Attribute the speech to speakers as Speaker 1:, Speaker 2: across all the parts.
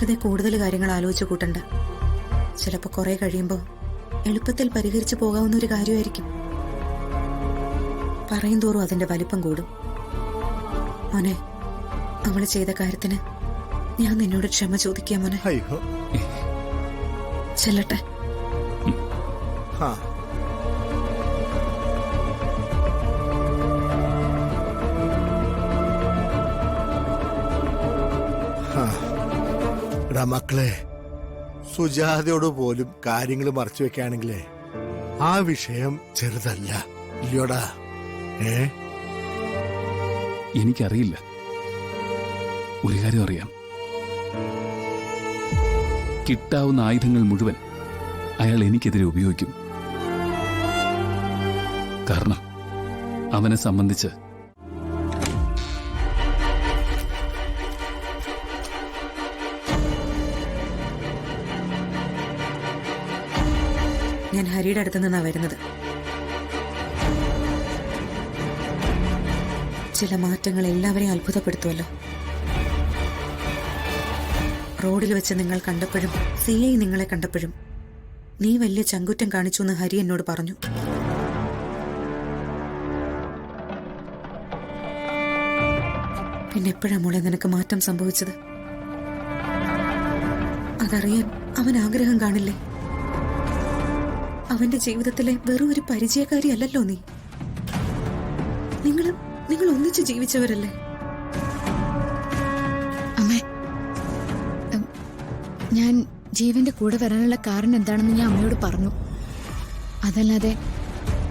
Speaker 1: വെറുതെ കൂടുതൽ കാര്യങ്ങൾ ആലോചിച്ചു കൂട്ടണ്ട. ചിലപ്പോ കുറെ കഴിയുമ്പോ എളുപ്പത്തിൽ പരിഹരിച്ചു പോകാവുന്ന ഒരു കാര്യമായിരിക്കും. പറയും തോറും അതിന്റെ വലിപ്പം കൂടും. മോനെ, അവള് ചെയ്ത കാര്യത്തിന് ഞാൻ നിന്നോട് ക്ഷമ ചോദിക്കുക മോനെ. ചെല്ലട്ടെ.
Speaker 2: മക്കളെ, സുജാതയോട് പോലും കാര്യങ്ങൾ മറച്ചു വെക്കുകയാണെങ്കിലേ ആ വിഷയം ചെറുതല്ല, ഇല്ലയോടാ?
Speaker 3: എനിക്കറിയില്ല. ഒരു കാര്യം അറിയാം, കിട്ടാവുന്ന ആയുധങ്ങൾ മുഴുവൻ അയാൾ എനിക്കെതിരെ ഉപയോഗിക്കും. കാരണം അവനെ സംബന്ധിച്ച്
Speaker 1: ഞാൻ ഹരിയുടെ അടുത്ത് നിന്നാ വരുന്നത്. ചില മാറ്റങ്ങൾ എല്ലാവരെയും അത്ഭുതപ്പെടുത്തുമല്ലോ. റോഡിൽ വെച്ച് നിങ്ങൾ കണ്ടപ്പോഴും CI നിങ്ങളെ കണ്ടപ്പോഴും നീ വലിയ ചങ്കുറ്റം കാണിച്ചു എന്ന് ഹരി എന്നോട് പറഞ്ഞു. പിന്നെ എപ്പോഴാ മോളെ നിനക്ക് മാറ്റം സംഭവിച്ചത്? അതറിയാൻ അവൻ ആഗ്രഹം കാണില്ലേ? അവന്റെ ജീവിതത്തിലെ വെറും ഒരു പരിചയക്കാരിയല്ലല്ലോ നീ. നിങ്ങൾ ഒന്നിച്ച് ജീവിച്ചവരല്ലേ?
Speaker 4: അമ്മേ, ഞാൻ ജീവന്റെ കൂടെ വരാനുള്ള കാരണം എന്താണെന്ന് ഞാൻ അമ്മയോട് പറഞ്ഞു. അതല്ലാതെ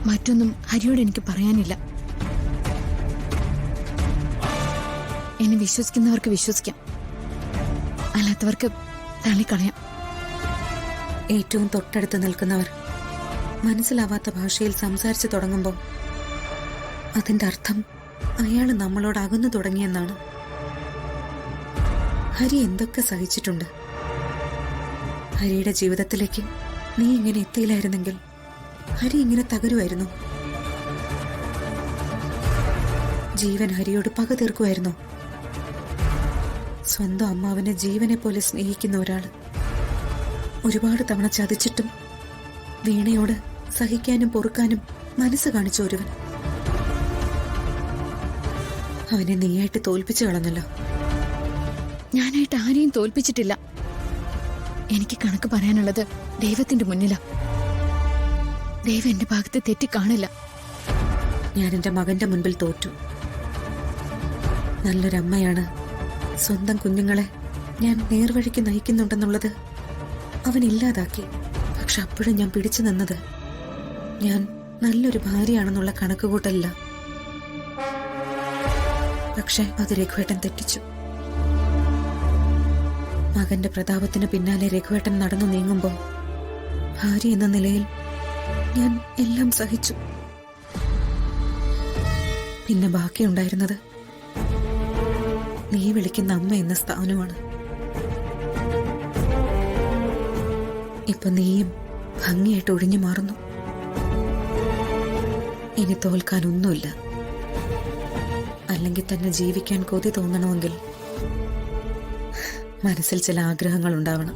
Speaker 4: മറ്റൊന്നും ഹരിയോട് എനിക്ക് പറയാനില്ല. എന്നെ വിശ്വസിക്കുന്നവർക്ക് വിശ്വസിക്കാം, അല്ലാത്തവർക്ക് തള്ളിക്കളയാം.
Speaker 1: ഏറ്റവും തൊട്ടടുത്ത് നിൽക്കുന്നവർ മനസ്സിലാവാത്ത ഭാഷയിൽ സംസാരിച്ചു തുടങ്ങുമ്പോൾ അതിന്റെ അർത്ഥം അയാൾ നമ്മളോട് അകന്നു തുടങ്ങിയെന്നാണ്. ഹരി എന്തൊക്കെ സഹിച്ചിട്ടുണ്ട്. ഹരിയുടെ ജീവിതത്തിലേക്ക് നീ ഇങ്ങനെ എത്തിയില്ലായിരുന്നെങ്കിൽ ഹരി ഇങ്ങനെ തകരുമായിരുന്നു. ജീവൻ ഹരിയോട് പക തീർക്കുമായിരുന്നു. സ്വന്തം അമ്മാവനെ ജീവനെ പോലെ സ്നേഹിക്കുന്ന ഒരാള് ഒരുപാട് തവണ ചതിച്ചിട്ടും വീണയോട് സഹിക്കാനും പൊറുക്കാനും മനസ്സ് കാണിച്ച ഒരുവൻ അവനെ നീയായിട്ട് തോൽപ്പിച്ചു കളഞ്ഞല്ലോ.
Speaker 4: ഞാനായിട്ട് ആരെയും തോൽപ്പിച്ചിട്ടില്ല. എനിക്ക് കണക്ക് പറയാനുള്ളത് ദൈവത്തിന്റെ മുന്നിലാ. ദൈവം എന്റെ ഭാഗത്ത് തെറ്റി കാണില്ല.
Speaker 1: ഞാൻ എന്റെ മകന്റെ മുൻപിൽ തോറ്റു. നല്ലൊരമ്മയാണ്. സ്വന്തം കുഞ്ഞുങ്ങളെ ഞാൻ നേർവഴിക്ക് നയിക്കുന്നുണ്ടെന്നുള്ളത് അവൻ ഇല്ലാതാക്കി. പക്ഷെ അപ്പോഴും ഞാൻ പിടിച്ചു നിന്നത് ഞാൻ നല്ലൊരു ഭാര്യയാണെന്നുള്ള കണക്കുകൂട്ടല്ല. പക്ഷെ അത് രഘുവേട്ടൻ തെറ്റിച്ചു. മകന്റെ പ്രതാപത്തിന് പിന്നാലെ രഘുവേട്ടൻ നടന്നു നീങ്ങുമ്പോൾ ഭാര്യ എന്ന നിലയിൽ ഞാൻ എല്ലാം സഹിച്ചു. പിന്നെ ബാക്കിയുണ്ടായിരുന്നത് നീ വിളിക്കുന്ന അമ്മ എന്ന സ്ഥാനമാണ്. ഇപ്പൊ നീയും ഭംഗിയായിട്ട് ഒഴിഞ്ഞു മാറുന്നു. ഇനി തോൽക്കാനൊന്നുമില്ല. അല്ലെങ്കിൽ തന്നെ ജീവിക്കാൻ കൊതി തോന്നണമെങ്കിൽ മനസ്സിൽ ചില ആഗ്രഹങ്ങൾ ഉണ്ടാവണം.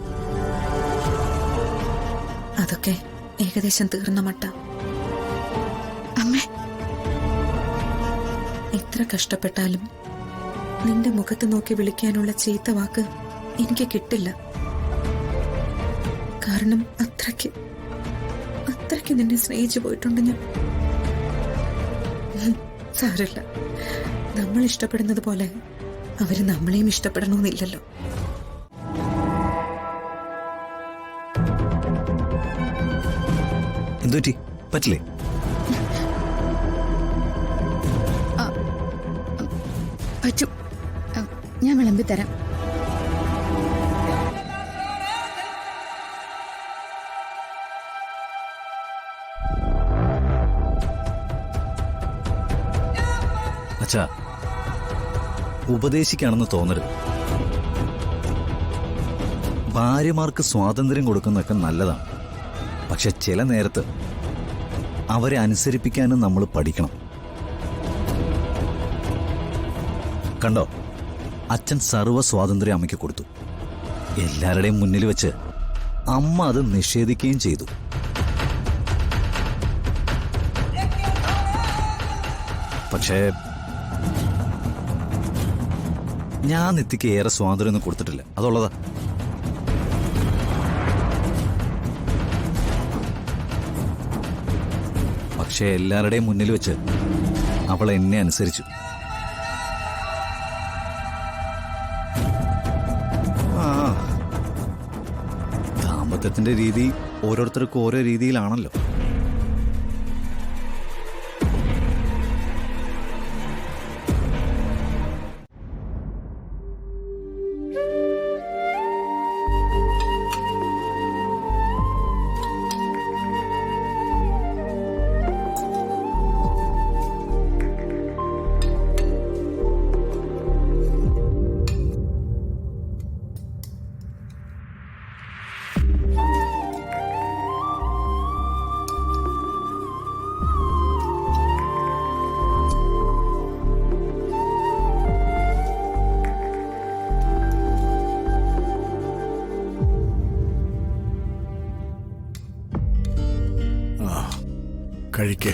Speaker 1: അതൊക്കെ ഏകദേശം തീർന്ന മട്ട.
Speaker 4: അമ്മേ,
Speaker 1: എത്ര കഷ്ടപ്പെട്ടാലും നിന്റെ മുഖത്ത് നോക്കി വിളിക്കാനുള്ള ചീത്ത വാക്ക് എനിക്ക് കിട്ടില്ല. കാരണം അത്രയ്ക്ക് നിന്നെ സ്നേഹിച്ചു പോയിട്ടുണ്ട് ഞാൻ. സാരമില്ല, നമ്മൾ ഇഷ്ടപ്പെടുന്നത് പോലെ അവര് നമ്മളെയും ഇഷ്ടപ്പെടണമെന്നില്ലല്ലോ.
Speaker 5: എന്തുപറ്റി? പറ്റില്ലേ?
Speaker 4: പറ്റും. ഞാൻ വിളമ്പി തരാം.
Speaker 5: അച്ഛാ, ഉപദേശിക്കാണെന്ന് തോന്നരുത്. ഭാര്യമാർക്ക് സ്വാതന്ത്ര്യം കൊടുക്കുന്നതൊക്കെ നല്ലതാണ്. പക്ഷെ ചില നേരത്ത് അവരെ അനുസരിപ്പിക്കാനും നമ്മൾ പഠിക്കണം. കണ്ടോ, അച്ഛൻ സർവ്വ സ്വാതന്ത്ര്യം അമ്മയ്ക്ക് കൊടുത്തു. എല്ലാവരുടെയും മുന്നിൽ വെച്ച് അമ്മ അത് നിഷേധിക്കുകയും ചെയ്തു. പക്ഷേ ഞാൻ നിത്യക്ക് ഏറെ സ്വാതന്ത്ര്യമൊന്നും കൊടുത്തിട്ടില്ല, അതുള്ളതാ. പക്ഷെ എല്ലാവരുടെയും മുന്നിൽ വെച്ച് അവൾ എന്നെ അനുസരിച്ചു. ദാമ്പത്യത്തിന്റെ രീതി ഓരോരുത്തർക്കും ഓരോ രീതിയിലാണല്ലോ.
Speaker 2: കഴിക്കേ.